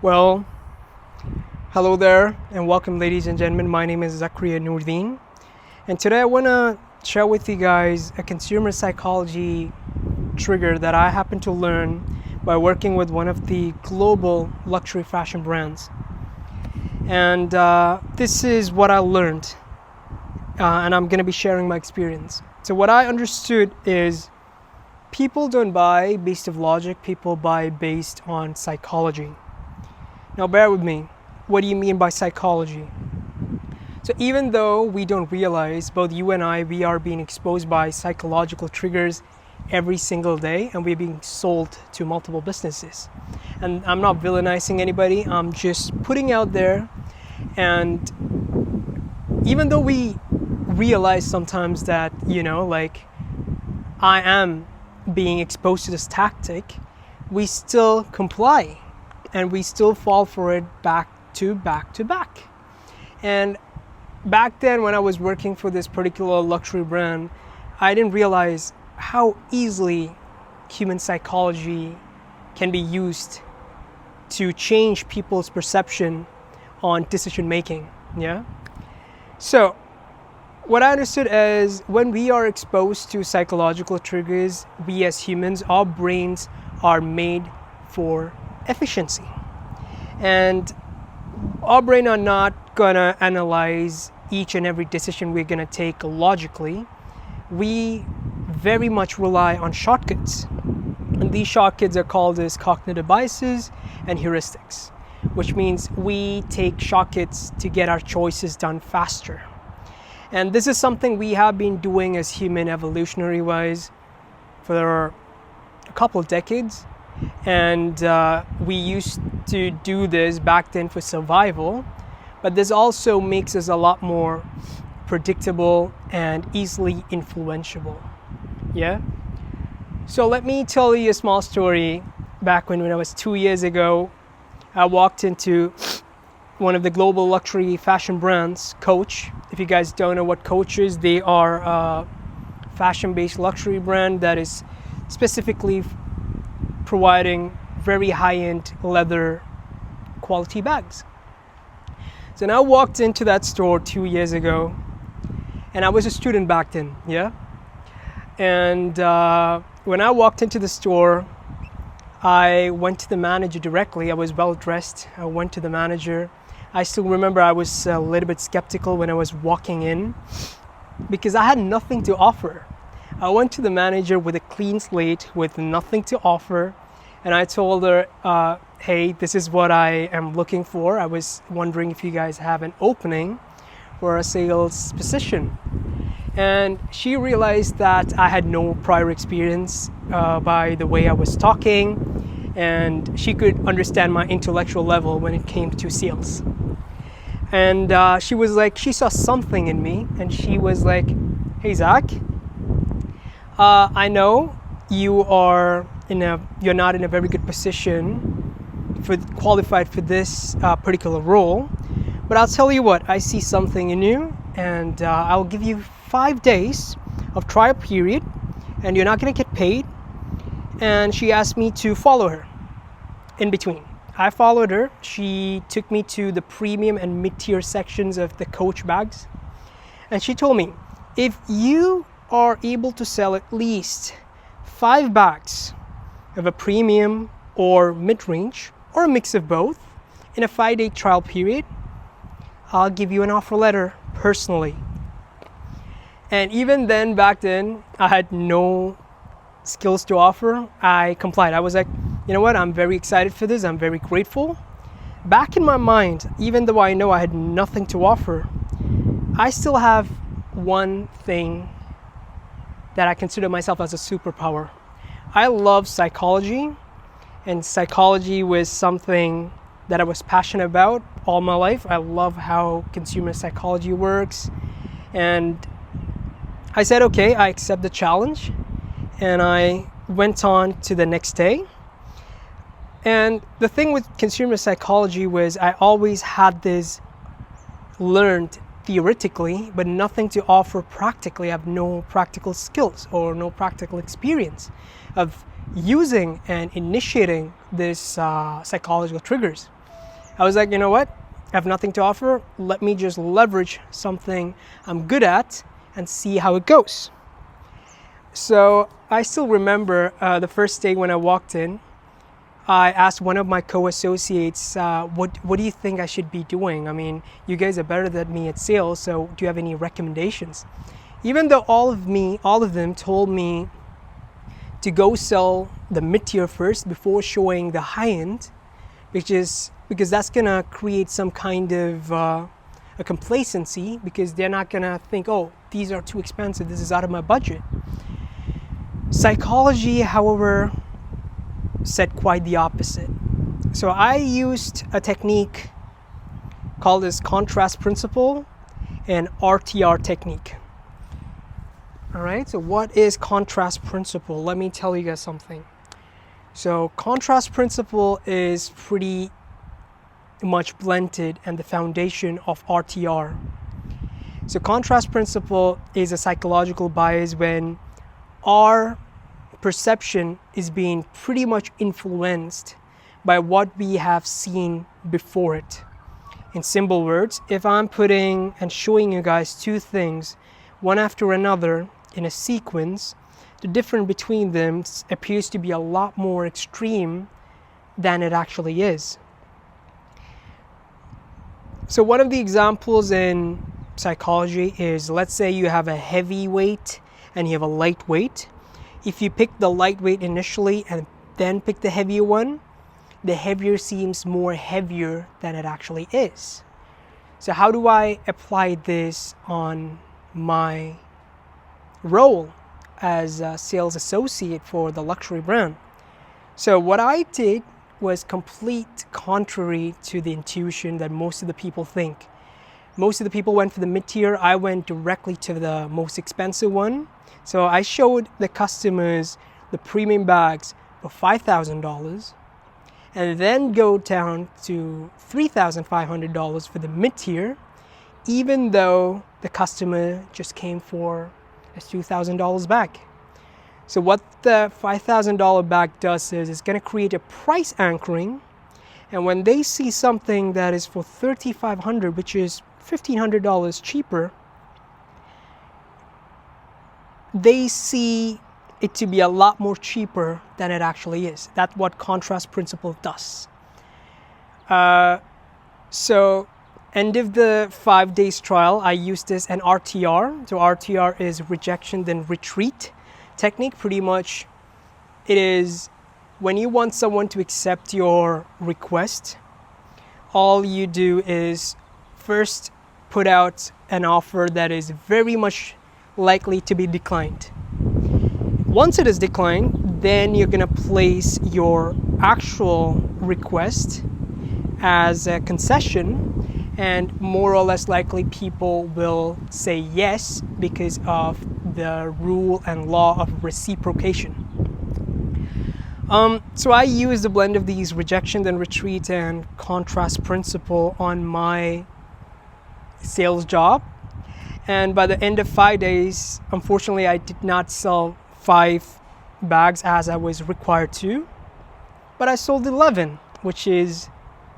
Well, hello there and welcome, ladies and gentlemen. My name is Zakria Noordin, and today I want to share with you guys a consumer psychology trigger that I happened to learn by working with one of the global luxury fashion brands. And this is what I learned, and I'm going to be sharing my experience. So what I understood is people don't buy based on logic, people buy based on psychology. Now bear with me, what do you mean by psychology? So even though we don't realize, both you and I, we are being exposed by psychological triggers every single day, and we're being sold to multiple businesses. And I'm not villainizing anybody, I'm just putting out there. And even though we realize sometimes that, I am being exposed to this tactic, we still comply and we still fall for it back to back. And back then when I was working for this particular luxury brand, I didn't realize how easily human psychology can be used to change people's perception on decision making. So what I understood is when we are exposed to psychological triggers, we as humans, our brains are made for efficiency. And our brain are not gonna analyze each and every decision we're gonna take logically. We very much rely on shortcuts. And these shortcuts are called as cognitive biases and heuristics, which means we take shortcuts to get our choices done faster. And this is something we have been doing as human evolutionary wise for a couple of decades. And we used to do this back then for survival, but this also makes us a lot more predictable and easily influenceable. So let me tell you a small story. Back when I was 2 years ago, I walked into one of the global luxury fashion brands, Coach. If you guys don't know what Coach is, they are a fashion-based luxury brand that is specifically providing very high-end leather quality bags. So now I walked into that store 2 years ago, and I was a student back then, And when I walked into the store, I went to the manager directly. I was well dressed. I went to the manager. I still remember I was a little bit skeptical when I was walking in because I had nothing to offer. I went to the manager with a clean slate with nothing to offer, and I told her, hey, this is what I am looking for. I was wondering if you guys have an opening for a sales position. And she realized that I had no prior experience by the way I was talking, and she could understand my intellectual level when it came to sales. And she was like, she saw something in me, and she was like, hey Zach, I know you're not in a very good position qualified for this particular role, but I'll tell you what, I see something in you, and I'll give you 5 days of trial period, and you're not going to get paid. And she asked me to follow her in between. I followed her. She took me to the premium and mid-tier sections of the Coach bags, and she told me, if you are able to sell at least 5 bags of a premium or mid-range or a mix of both in a 5-day trial period, I'll give you an offer letter personally. And even then, back then, I had no skills to offer. I complied. I was like, you know what, I'm very excited for this. I'm very grateful. Back in my mind, even though I know I had nothing to offer, I still have one thing that I consider myself as a superpower. I love psychology, and psychology was something that I was passionate about all my life. I love how consumer psychology works. And I said, okay, I accept the challenge. And I went on to the next day. And the thing with consumer psychology was I always had this learned theoretically, but nothing to offer practically. I have no practical skills or no practical experience of using and initiating this psychological triggers. I was like, you know what? I have nothing to offer. Let me just leverage something I'm good at and see how it goes. So I still remember the first day when I walked in, I asked one of my co-associates, what do you think I should be doing? I mean, you guys are better than me at sales, so do you have any recommendations? Even though all of them told me to go sell the mid-tier first before showing the high-end, because that's gonna create some kind of a complacency, because they're not gonna think, oh, these are too expensive, this is out of my budget. Psychology, however, said quite the opposite. So I used a technique called this contrast principle and RTR technique. All right, so what is contrast principle? Let me tell you guys something. So contrast principle is pretty much blended and the foundation of RTR. So contrast principle is a psychological bias when our perception is being pretty much influenced by what we have seen before it. In simple words, if I'm putting and showing you guys two things, one after another in a sequence, the difference between them appears to be a lot more extreme than it actually is. So one of the examples in psychology is, let's say you have a heavy weight and you have a lightweight. If you pick the lightweight initially and then pick the heavier one, the heavier seems more heavier than it actually is. So how do I apply this on my role as a sales associate for the luxury brand? So what I did was complete contrary to the intuition that most of the people think. Most of the people went for the mid-tier. I went directly to the most expensive one. So I showed the customers the premium bags for $5,000 and then go down to $3,500 for the mid-tier, even though the customer just came for a $2,000 bag. So what the $5,000 bag does is it's going to create a price anchoring, and when they see something that is for $3,500, which is $1,500 cheaper, they see it to be a lot more cheaper than it actually is. That's what contrast principle does. So end of the 5 days trial, I used this and RTR. So RTR is rejection then retreat technique. Pretty much it is when you want someone to accept your request, all you do is first put out an offer that is very much likely to be declined. Once it is declined, then you're going to place your actual request as a concession, and more or less likely people will say yes because of the rule and law of reciprocation. So I use the blend of these rejection then retreat and contrast principle on my sales job. And by the end of 5 days, unfortunately, I did not sell 5 bags as I was required to, but I sold 11, which is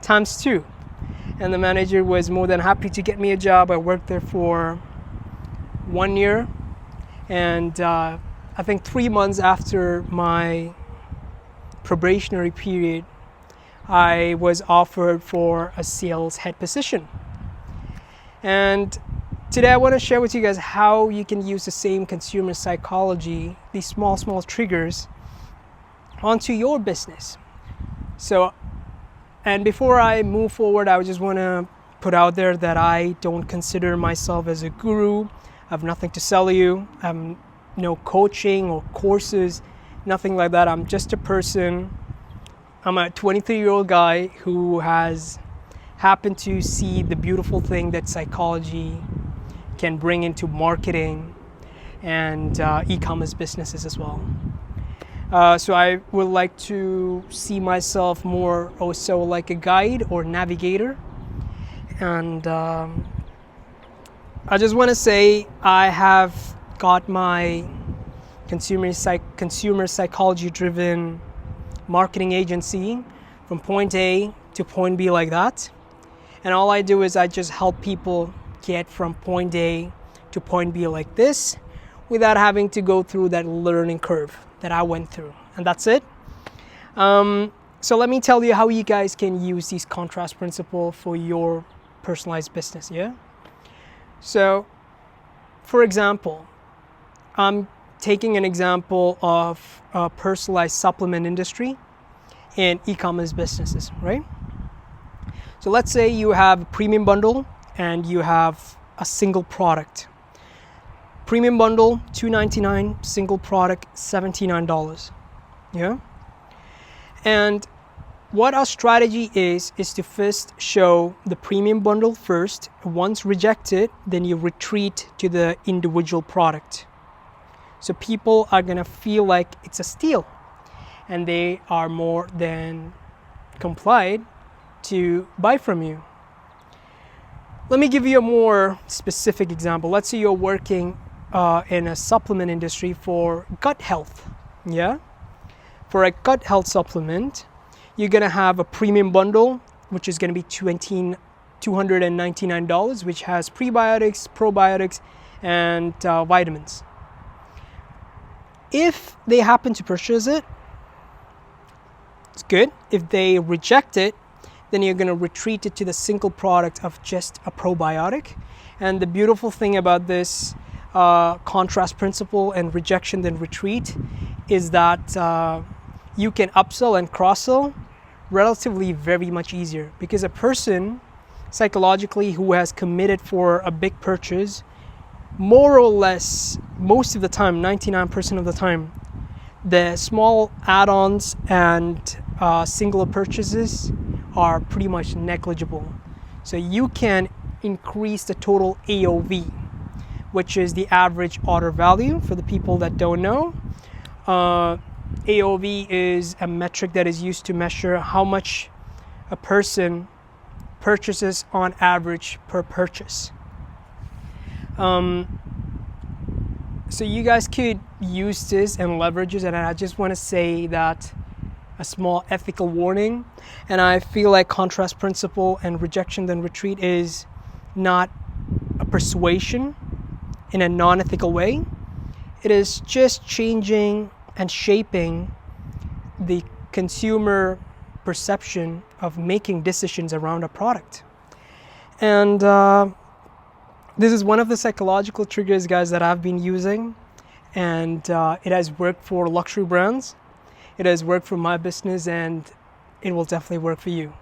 times 2. And the manager was more than happy to get me a job. I worked there for 1 year, and I think 3 months after my probationary period, I was offered for a sales head position. And today I want to share with you guys how you can use the same consumer psychology, these small triggers, onto your business. So, and before I move forward, I just want to put out there that I don't consider myself as a guru. I have nothing to sell you. I'm no coaching or courses, nothing like that. I'm just a person. I'm a 23-year-old guy who has happened to see the beautiful thing that psychology can bring into marketing and e-commerce businesses as well. So I would like to see myself more also like a guide or navigator. And I just want to say I have got my consumer psychology driven marketing agency from point A to point B like that. And all I do is I just help people get from point A to point B like this without having to go through that learning curve that I went through. And that's it. So let me tell you how you guys can use these contrast principle for your personalized business, yeah? So, for example, I'm taking an example of a personalized supplement industry and e-commerce businesses, right? So let's say you have a premium bundle and you have a single product. Premium bundle, $2.99, single product, $79, yeah? And what our strategy is to first show the premium bundle first. Once rejected, then you retreat to the individual product. So people are gonna feel like it's a steal and they are more than complied to buy from you. Let me give you a more specific example. Let's say you're working in a supplement industry for gut health, yeah? For a gut health supplement, you're gonna have a premium bundle, which is gonna be $299, which has prebiotics, probiotics, and vitamins. If they happen to purchase it, it's good. If they reject it, then you're gonna retreat it to the single product of just a probiotic. And the beautiful thing about this contrast principle and rejection then retreat is that you can upsell and cross-sell relatively very much easier, because a person psychologically who has committed for a big purchase, more or less most of the time, 99% of the time, the small add-ons and singular purchases are pretty much negligible. So you can increase the total AOV, which is the average order value. For the people that don't know, AOV is a metric that is used to measure how much a person purchases on average per purchase. So you guys could use this and leverage it, and I just want to say that a small ethical warning, and I feel like contrast principle and rejection then retreat is not a persuasion in a non-ethical way. It is just changing and shaping the consumer perception of making decisions around a product. And this is one of the psychological triggers, guys, that I've been using, and it has worked for luxury brands. It has worked for my business, and it will definitely work for you.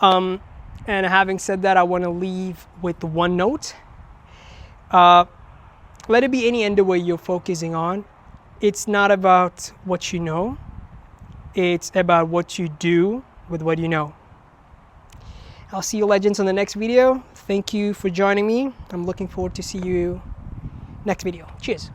And having said that, I want to leave with one note. Let it be any endeavor you're focusing on. It's not about what you know. It's about what you do with what you know. I'll see you legends on the next video. Thank you for joining me. I'm looking forward to see you next video. Cheers.